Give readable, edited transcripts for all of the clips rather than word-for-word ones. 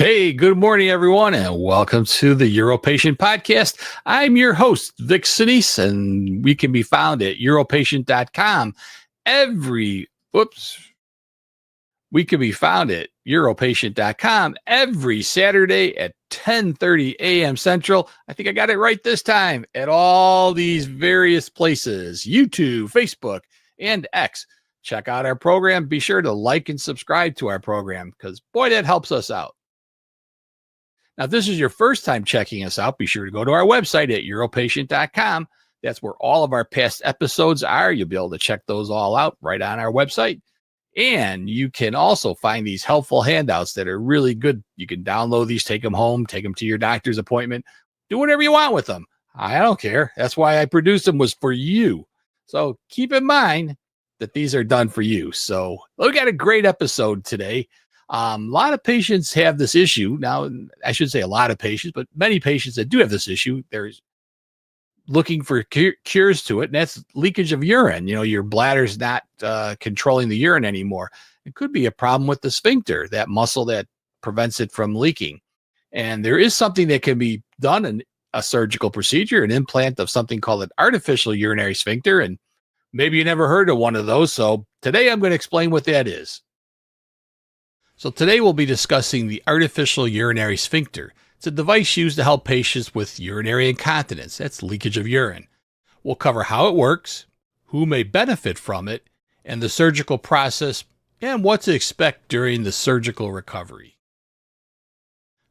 Hey, good morning, everyone, and welcome to the UroPatient podcast. I'm your host, Vic Sinise, and we can be found at UroPatient.com whoops, we can be found at UroPatient.com every Saturday at 10:30 a.m. Central. I think I got it right this time, at all these various places, YouTube, Facebook, and X. Check out our program. Be sure to like and subscribe to our program because, boy, that helps us out. Now, if this is your first time checking us out, be sure to go to our website at UroPatient.com. That's where all of our past episodes are. You'll be able to check those all out right on our website. And you can also find these helpful handouts that are really good. You can download these, take them home, take them to your doctor's appointment, do whatever you want with them. I don't care. That's why I produced them, was for you. So keep in mind that these are done for you. So we got a great episode today. A lot of patients have this issue. Now, I should say a lot of patients, but many patients that do have this issue, they're looking for cures to it, and that's leakage of urine. You know, your bladder's not controlling the urine anymore. It could be a problem with the sphincter, that muscle that prevents it from leaking. And there is something that can be done in a surgical procedure, an implant of something called an artificial urinary sphincter. And maybe you never heard of one of those. So today I'm going to explain what that is. So today we'll be discussing the artificial urinary sphincter. It's a device used to help patients with urinary incontinence. That's leakage of urine. We'll cover how it works, who may benefit from it, and the surgical process, and what to expect during the surgical recovery.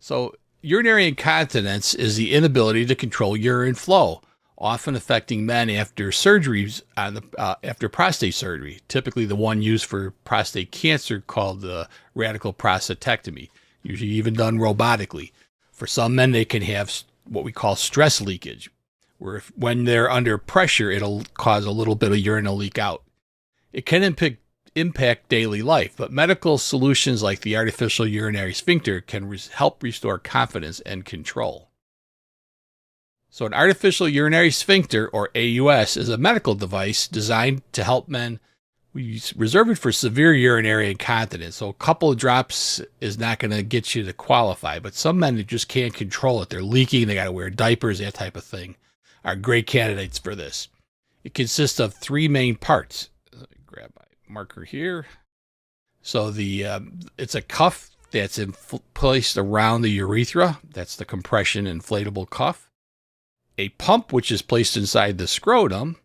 So urinary incontinence is the inability to control urine flow, often affecting men after surgeries after prostate surgery, typically the one used for prostate cancer called the radical prostatectomy, usually even done robotically. For some men, they can have what we call stress leakage, where when they're under pressure, it'll cause a little bit of urine to leak out. It can impact daily life, but medical solutions like the artificial urinary sphincter can help restore confidence and control. So an artificial urinary sphincter, or AUS, is a medical device designed to help men. We reserve it for severe urinary incontinence. So a couple of drops is not going to get you to qualify, but some men that just can't control it, they're leaking, they got to wear diapers, that type of thing, are great candidates for this. It consists of three main parts. Let me grab my marker here. So it's a cuff that's placed around the urethra. That's the compression inflatable cuff. A pump, which is placed inside the scrotum,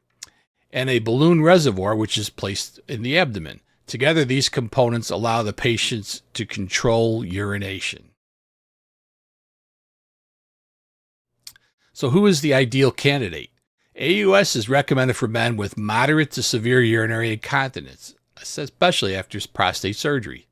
and a balloon reservoir, which is placed in the abdomen. Together, these components allow the patients to control urination. So who is the ideal candidate? AUS is recommended for men with moderate to severe urinary incontinence, especially after prostate surgery.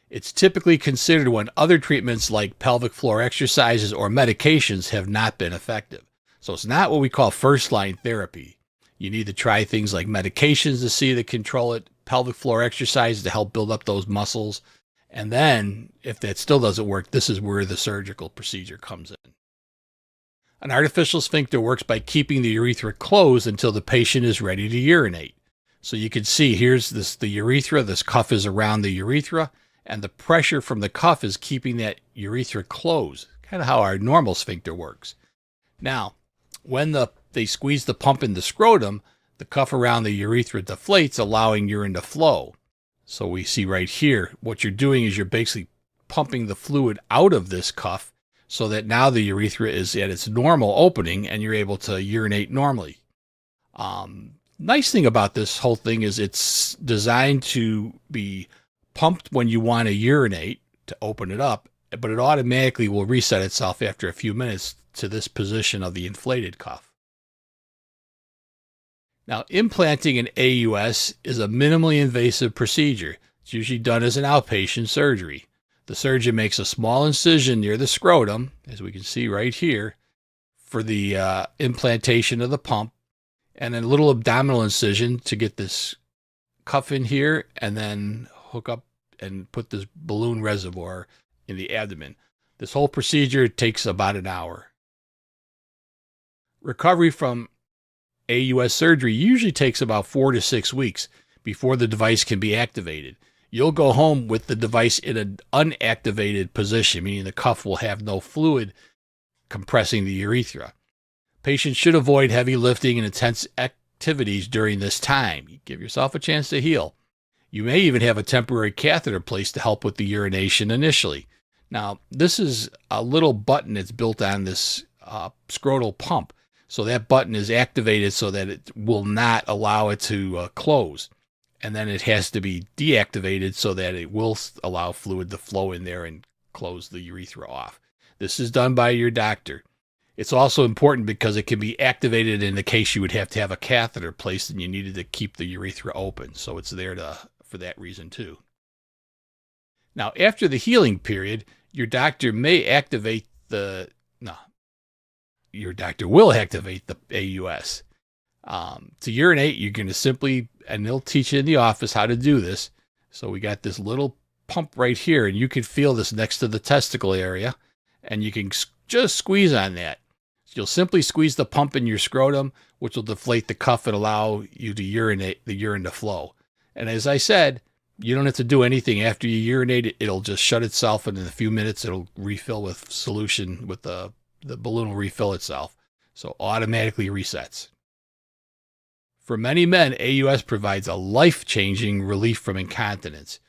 It's typically considered when other treatments like pelvic floor exercises or medications have not been effective. So it's not what we call first-line therapy. You need to try things like medications to see to control it, pelvic floor exercises to help build up those muscles. And then, if that still doesn't work, this is where the surgical procedure comes in. An artificial sphincter works by keeping the urethra closed until the patient is ready to urinate. So you can see here's the urethra, this cuff is around the urethra, and the pressure from the cuff is keeping that urethra closed, kind of how our normal sphincter works. Now, when they squeeze the pump in the scrotum, the cuff around the urethra deflates, allowing urine to flow. So we see right here, what you're doing is you're basically pumping the fluid out of this cuff so that now the urethra is at its normal opening and you're able to urinate normally. Nice thing about this whole thing is it's designed to be pumped when you want to urinate to open it up, but it automatically will reset itself after a few minutes to this position of the inflated cuff. Now, implanting an AUS is a minimally invasive procedure. It's usually done as an outpatient surgery. The surgeon makes a small incision near the scrotum, as we can see right here, for the implantation of the pump, and then a little abdominal incision to get this cuff in here, and then hook up and put this balloon reservoir in the abdomen. This whole procedure takes about an hour. Recovery from AUS surgery usually takes about 4 to 6 weeks before the device can be activated. you'll go home with the device in an unactivated position, meaning the cuff will have no fluid compressing the urethra. Patients should avoid heavy lifting and intense activities during this time. Give yourself a chance to heal. You may even have a temporary catheter placed to help with the urination initially. Now, this is a little button that's built on this scrotal pump. So that button is activated so that it will not allow it to close. And then it has to be deactivated so that it will allow fluid to flow in there and close the urethra off. This is done by your doctor. It's also important because it can be activated in the case you would have to have a catheter placed and you needed to keep the urethra open. So it's there for that reason too. Now, after the healing period, your doctor will activate the AUS. To urinate, you're going to simply, and they'll teach you in the office how to do this. So we got this little pump right here, and you can feel this next to the testicle area, and you can just squeeze on that. You'll simply squeeze the pump in your scrotum, which will deflate the cuff and allow you to urinate, the urine to flow. And as I said, you don't have to do anything after you urinate. It'll just shut itself, and in a few minutes, it'll refill with solution, with the balloon will refill itself. So automatically resets. For many men, AUS provides a life-changing relief from incontinence.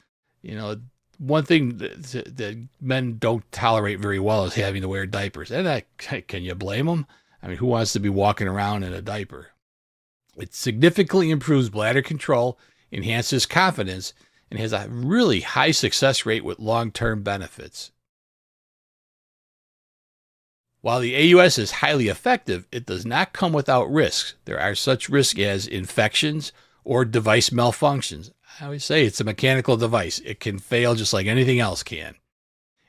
You know, one thing that men don't tolerate very well is having to wear diapers. And can you blame them? I mean, who wants to be walking around in a diaper? It significantly improves bladder control, enhances confidence, and has a really high success rate with long-term benefits. While the AUS is highly effective, it does not come without risks. There are such risks as infections or device malfunctions. I always say it's a mechanical device. It can fail just like anything else can.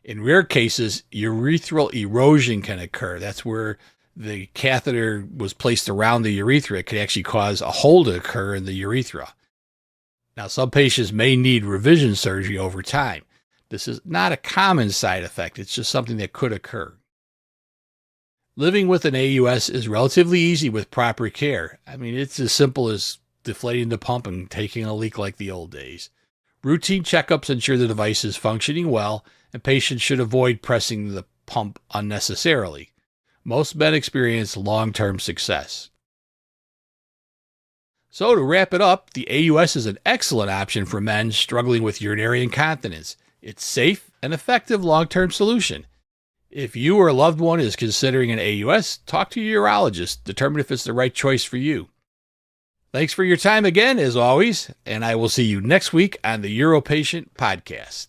In rare cases, urethral erosion can occur. That's where the catheter was placed around the urethra. It could actually cause a hole to occur in the urethra. Now, some patients may need revision surgery over time. This is not a common side effect. It's just something that could occur. Living with an AUS is relatively easy with proper care. I mean, it's as simple as deflating the pump and taking a leak like the old days. Routine checkups ensure the device is functioning well, and patients should avoid pressing the pump unnecessarily. Most men experience long-term success. So to wrap it up, the AUS is an excellent option for men struggling with urinary incontinence. It's safe and effective long-term solution. If you or a loved one is considering an AUS, talk to your urologist. Determine if it's the right choice for you. Thanks for your time again, as always, and I will see you next week on the UroPatient podcast.